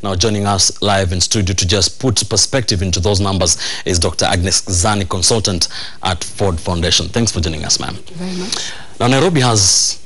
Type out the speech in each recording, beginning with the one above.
Now joining us live in studio to just put perspective into those numbers is Dr. Agnes Zani, consultant at Ford Foundation. Thanks for joining us, ma'am. Thank you very much. Now Nairobi has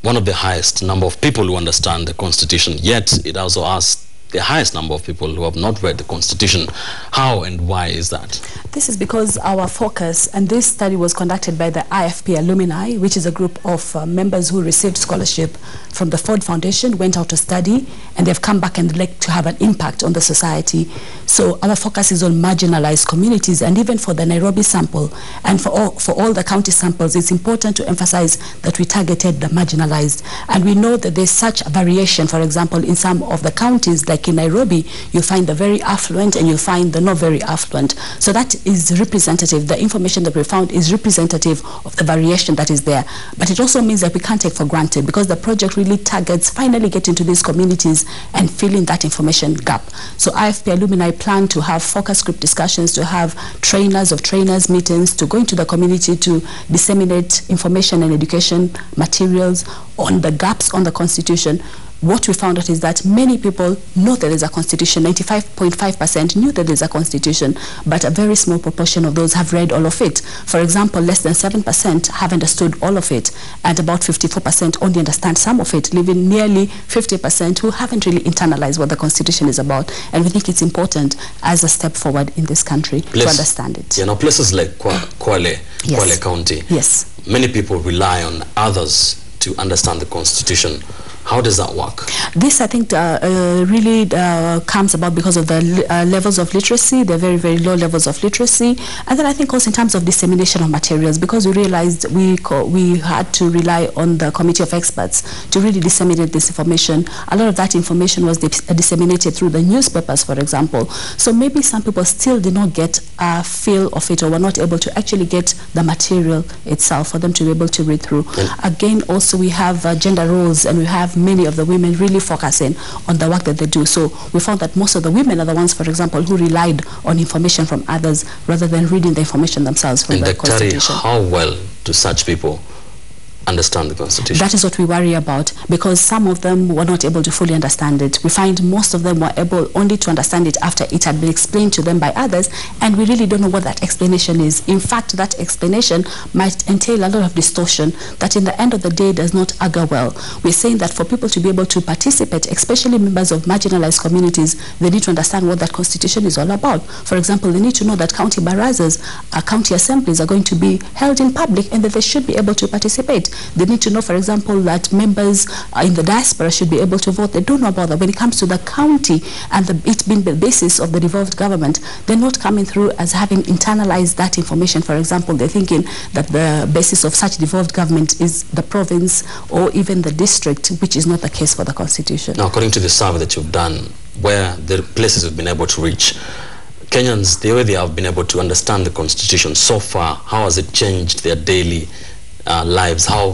one of the highest number of people who understand the Constitution, yet it also has the highest number of people who have not read the Constitution. How and why is that? This is because our focus, and this study was conducted by the IFP Alumni, which is a group of members who received scholarship from the Ford Foundation, went out to study, and they've come back and like to have an impact on the society. So our focus is on marginalized communities, and even for the Nairobi sample and for all the county samples, it's important to emphasize that we targeted the marginalized. And we know that there's such a variation. For example, in some of the counties, like in Nairobi, you find the very affluent and you find the not very affluent. So that is representative. The information that we found is representative of the variation that is there. But it also means that we can't take for granted, because the project really targets finally getting to these communities and filling that information gap. So IFP Alumni plan to have focus group discussions, to have trainers of trainers meetings, to go into the community to disseminate information and education materials on the gaps on the Constitution. What we found out is that many people know there is a Constitution. 95.5% knew that there is a Constitution, but a very small proportion of those have read all of it. For example, less than 7% have understood all of it, and about 54% only understand some of it, leaving nearly 50% who haven't really internalized what the Constitution is about. And we think it's important as a step forward in this country to understand it. You know, places like Kwale County, yes, many people rely on others to understand the Constitution. How does that work? This, I think, really comes about because of the levels of literacy. They're very, very low levels of literacy. And then I think also in terms of dissemination of materials, because we realized we had to rely on the committee of experts to really disseminate this information. A lot of that information was disseminated through the newspapers, for example. So maybe some people still did not get a feel of it, or were not able to actually get the material itself for them to be able to read through. Again, also we have gender roles, and we have many of the women really focusing on the work that they do. So we found that most of the women are the ones, for example, who relied on information from others rather than reading the information themselves from the Constitution. How well do such people understand the Constitution? That is what we worry about, because some of them were not able to fully understand it. We find most of them were able only to understand it after it had been explained to them by others, and we really don't know what that explanation is. In fact, that explanation might entail a lot of distortion that in the end of the day does not augur well. We're saying that for people to be able to participate, especially members of marginalized communities, they need to understand what that Constitution is all about. For example, they need to know that county barazas, county assemblies are going to be held in public, and that they should be able to participate. They need to know, for example, that members in the diaspora should be able to vote. They don't know about that. When it comes to the county and it being the basis of the devolved government, they're not coming through as having internalized that information. For example, they're thinking that the basis of such devolved government is the province or even the district, which is not the case for the Constitution. Now, according to the survey that you've done, where the places have been able to reach, Kenyans, the way they have been able to understand the Constitution so far, how has it changed their daily lives? How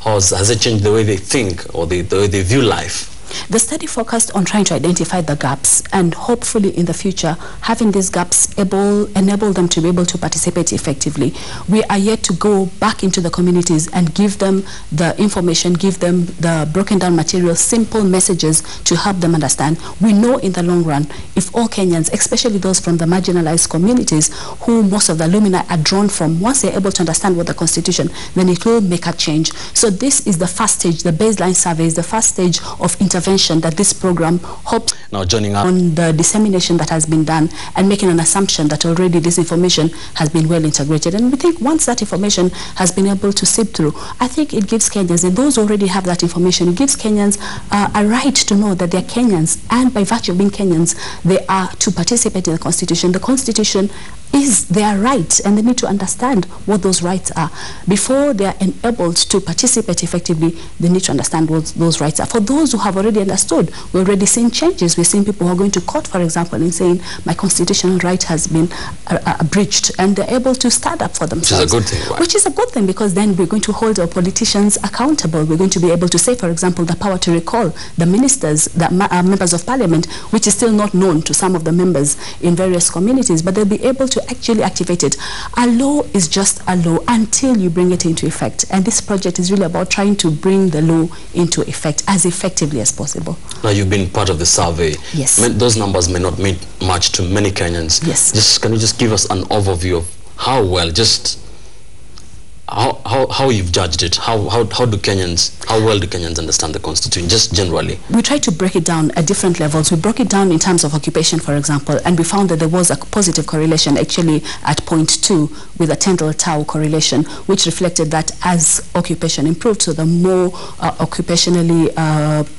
has it changed the way they think or the way they view life? The study focused on trying to identify the gaps, and hopefully in the future having these gaps enable them to be able to participate effectively. We are yet to go back into the communities and give them the information, give them the broken down material, simple messages to help them understand. We know in the long run, if all Kenyans, especially those from the marginalized communities who most of the alumni are drawn from, once they're able to understand what the Constitution, then it will make a change. So this is the first stage. The baseline survey is the first stage of intervention that this program hopes now joining up on the dissemination that has been done, and making an assumption that already this information has been well integrated. And we think once that information has been able to seep through, I think it gives Kenyans, and those who already have that information, it gives Kenyans a right to know that they're Kenyans, and by virtue of being Kenyans, they are to participate in the Constitution. The Constitution is their right, and they need to understand what those rights are. Before they are enabled to participate effectively, they need to understand what those rights are. For those who have already understood, we're already seeing changes. We're seeing people who are going to court, for example, and saying, my constitutional right has been breached, and they're able to stand up for themselves. Which is a good thing, right? Which is a good thing, because then we're going to hold our politicians accountable. We're going to be able to say, for example, the power to recall the ministers, the members of parliament, which is still not known to some of the members in various communities, but they'll be able to to actually activate it. A law is just a law until you bring it into effect. And this project is really about trying to bring the law into effect as effectively as possible. Now, you've been part of the survey. Yes. Those numbers may not mean much to many Kenyans. Yes. Can you just give us an overview of how well, how you've judged it? How well do Kenyans understand the Constitution, just generally? We try to break it down at different levels. We broke it down in terms of occupation, for example, and we found that there was a positive correlation actually at point 2 with a Tyndall Tau correlation, which reflected that as occupation improved, so the more occupationally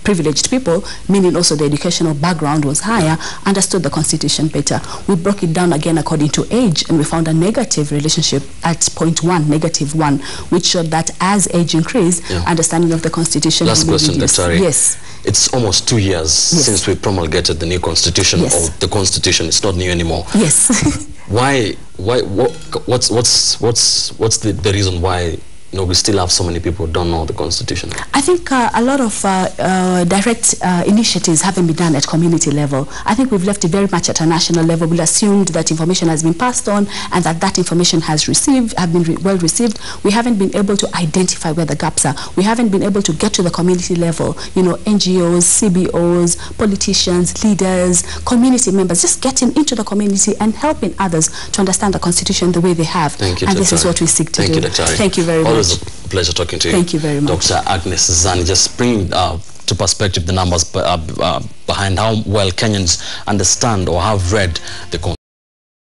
privileged people, meaning also the educational background was higher, understood the Constitution better. We broke it down again according to age, and we found a negative relationship at point 1, -1, which showed that as age increased, understanding of the Constitution. Last question, Dr. Yes. It's almost 2 years since we promulgated the new Constitution, or the Constitution. It's not new anymore. Yes. What's the reason why we still have so many people who don't know the Constitution? I think a lot of direct initiatives haven't been done at community level. I think we've left it very much at a national level. We assumed that information has been passed on and that information has been well received. We haven't been able to identify where the gaps are. We haven't been able to get to the community level. NGOs, CBOs, politicians, leaders, community members, just getting into the community and helping others to understand the Constitution the way they have. Thank you, and Dr. this is what we seek to do. Thank you, Dr. Thank you very much. Always a pleasure talking to you. Thank you very much. Dr. Agnes Zani, just bring to perspective the numbers behind how well Kenyans understand or have read the Constitution.